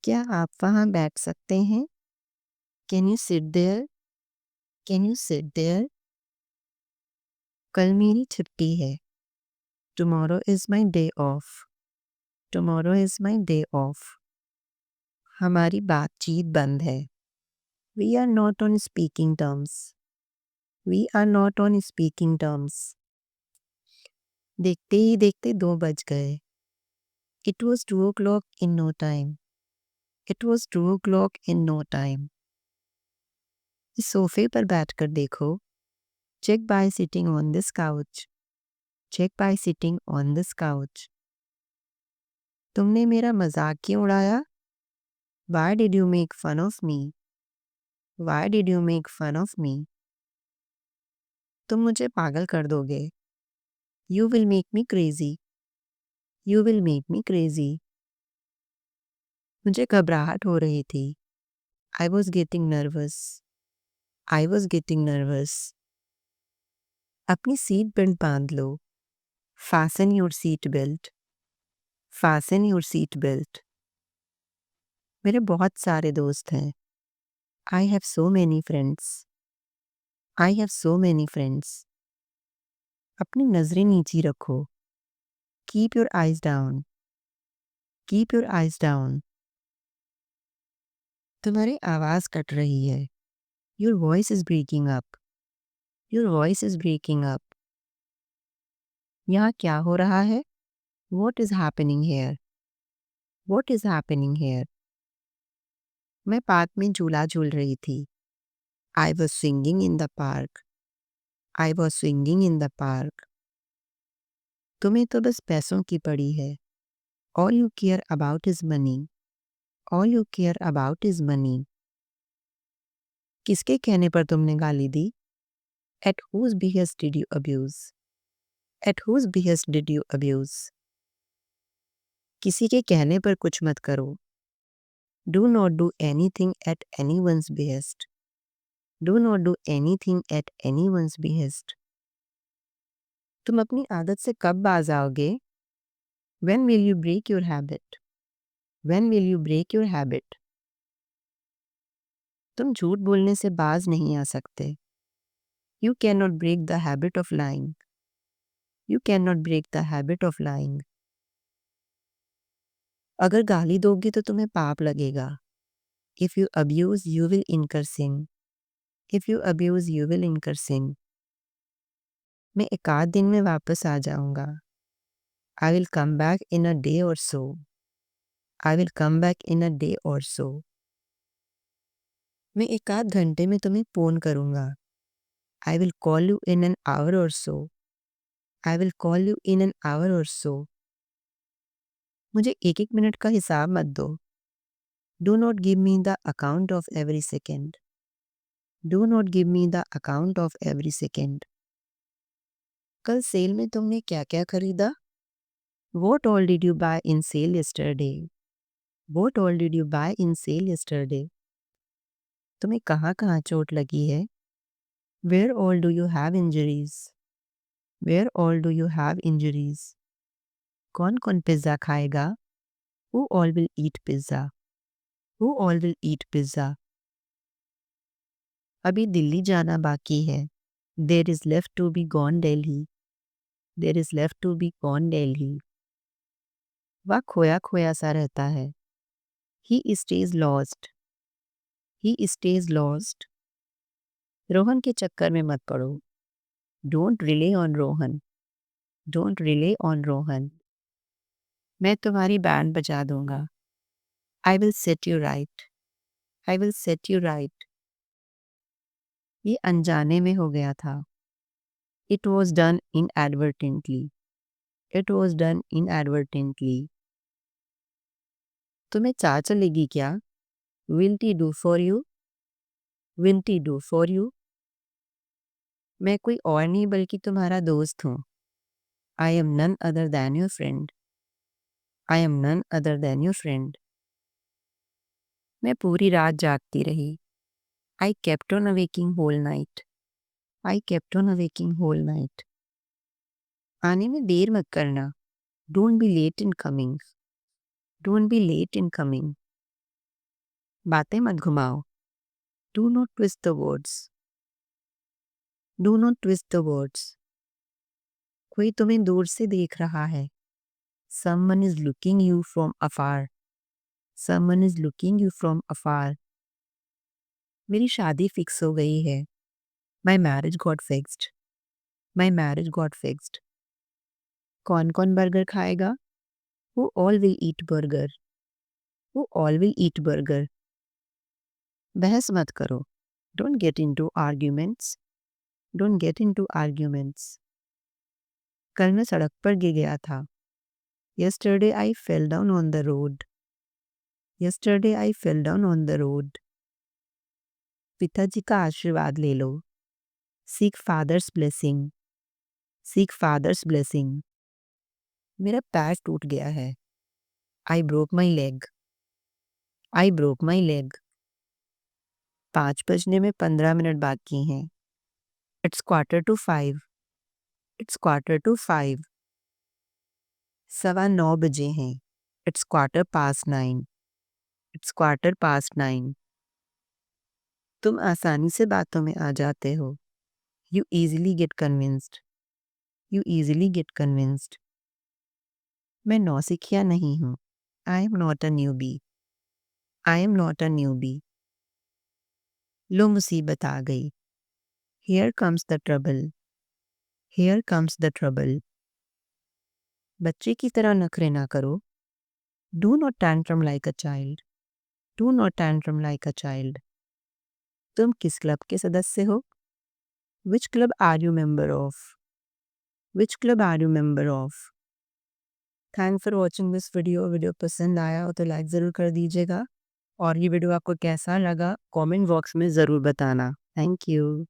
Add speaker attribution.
Speaker 1: क्या आप वहाँ बैठ सकते हैं? Can you sit there? Can you sit there? कल मेरी छुट्टी है। Tomorrow is my day off. Tomorrow is my day off. हमारी बातचीत बंद है। We are not on speaking terms. We are not on speaking terms. देखते ही देखते 2 बज गए। It was 2 o'clock in no time. It was 2 o'clock in no time. इस सोफे पर बैठकर देखो। Check by sitting on this couch. Check by sitting on this couch. तुमने मेरा मजाक क्यों उड़ाया? Why did you make fun of me? Why did you make fun of me? तुम मुझे पागल कर दोगे। You will make me crazy. You will make me crazy. मुझे घबराहट हो रही थी। I was getting nervous. I was getting nervous. अपनी सीट बेल्ट बांध लो। Fasten your seat belt. Fasten your seat belt. मेरे बहुत सारे दोस्त हैं। I have so many friends. I have so many friends. अपनी नजरें नीची रखो। Keep your eyes down. Keep your eyes down. तुम्हारी आवाज़ कट रही है। Your voice is breaking up. Your voice is breaking up. यहाँ क्या हो रहा है? What is happening here? What is happening here? मैं पार्क में झूला झूल रही थी। I was swinging in the park. I was swinging in the park. तुम्हें तो बस पैसों की पड़ी है। All you care about is money. All you care about is money. किसके कहने पर तुमने गाली दी? At whose behest did you abuse? At whose behest did you abuse? किसी के कहने पर कुछ मत करो। Do not do anything at anyone's behest. Do not do anything at anyone's behest. तुम अपनी आदत से कब बाज आओगे? When will you break your habit? When will you break your habit? तुम झूठ बोलने से बाज नहीं आ सकते। You cannot break the habit of lying. You cannot break the habit of lying. अगर गाली दोगे तो तुम्हें पाप लगेगा। If you abuse, you will incur sin. If you abuse, you will incur sin. मैं एक आध दिन में वापस आ जाऊंगा। I will come back in a day or so. I will come back in a day or so. मैं एक आध घंटे में तुम्हें फोन करूंगा। I will call you in an hour or so. I will call you in an hour or so. मुझे एक एक मिनट का हिसाब मत दो। Do not give me the account of every second. Do not give me the account of every second. कल cell में तुमने क्या क्या खरीदा? What all did you buy in sale yesterday? What all did you buy in sale yesterday? तुम्हें कहाँ कहाँ चोट लगी है? Where all do you have injuries? Where all do you have injuries? कौन कौन पिज्ज़ा खाएगा? Who all will eat pizza? Who all will eat pizza? अभी दिल्ली जाना बाकी है। There is left to be gone Delhi. There is left to be gone Delhi. वह खोया खोया सा रहता है। He stays lost. He stays lost. Rohan के चक्कर में मत पड़ो। Don't rely on Rohan. Don't rely on Rohan. मैं तुम्हारी बैंड बजा दूंगा। I will set you right. I will set you right. ये अनजाने में हो गया था। It was done inadvertently. It was done inadvertently. तुम्हें चाय चलेगी क्या? Will tea do for you? Will tea do for you? मैं कोई और नहीं बल्कि तुम्हारा दोस्त हूँ। I am none other than your friend. I am none other than your friend. मैं पूरी रात जागती रही। I kept on waking whole night. I kept on waking whole night. आने में देर मत करना। Don't be late in coming. Don't be late in coming. बातें मत घुमाओ। Do not twist the words. Do not twist the words. कोई तुम्हें दूर से देख रहा है। Someone is looking you from afar. Someone is looking you from afar. मेरी शादी फिक्स हो गई है। My marriage got fixed. My marriage got fixed. कौन कौन बर्गर खाएगा? Who all will eat burger? Who all will eat burger? बहस मत करो। Don't get into arguments. Don't get into arguments. कल मैं सड़क पर गिर गया था। Yesterday I fell down on the road. Yesterday I fell down on the road. पिताजी का आशीर्वाद ले लो। Seek father's blessing. Seek father's blessing. मेरा पैर टूट गया है। I broke my leg. I broke my leg. 5 बजने में 15 मिनट बाकी हैं। It's 4:45. It's 4:45. 9:15 बजे हैं। It's 9:15. It's 9:15. तुम आसानी से बातों में आ जाते हो। You easily get convinced. You easily get convinced. मैं नौसिखिया नहीं हूँ। I am not a newbie. I am not a newbie. लो मुसीबत आ गई। Here comes the trouble. Here comes the trouble. बच्चे की तरह नखरे ना करो। Do not tantrum like a child. Do not tantrum like a child. तुम किस क्लब के सदस्य हो? Which club are you member of? Which club are you member of? Thanks for watching this video. Video पसंद आया हो तो like ज़रूर कर दीजिएगा और ये वीडियो आपको कैसा लगा कमेंट बॉक्स में ज़रूर बताना। Thank you.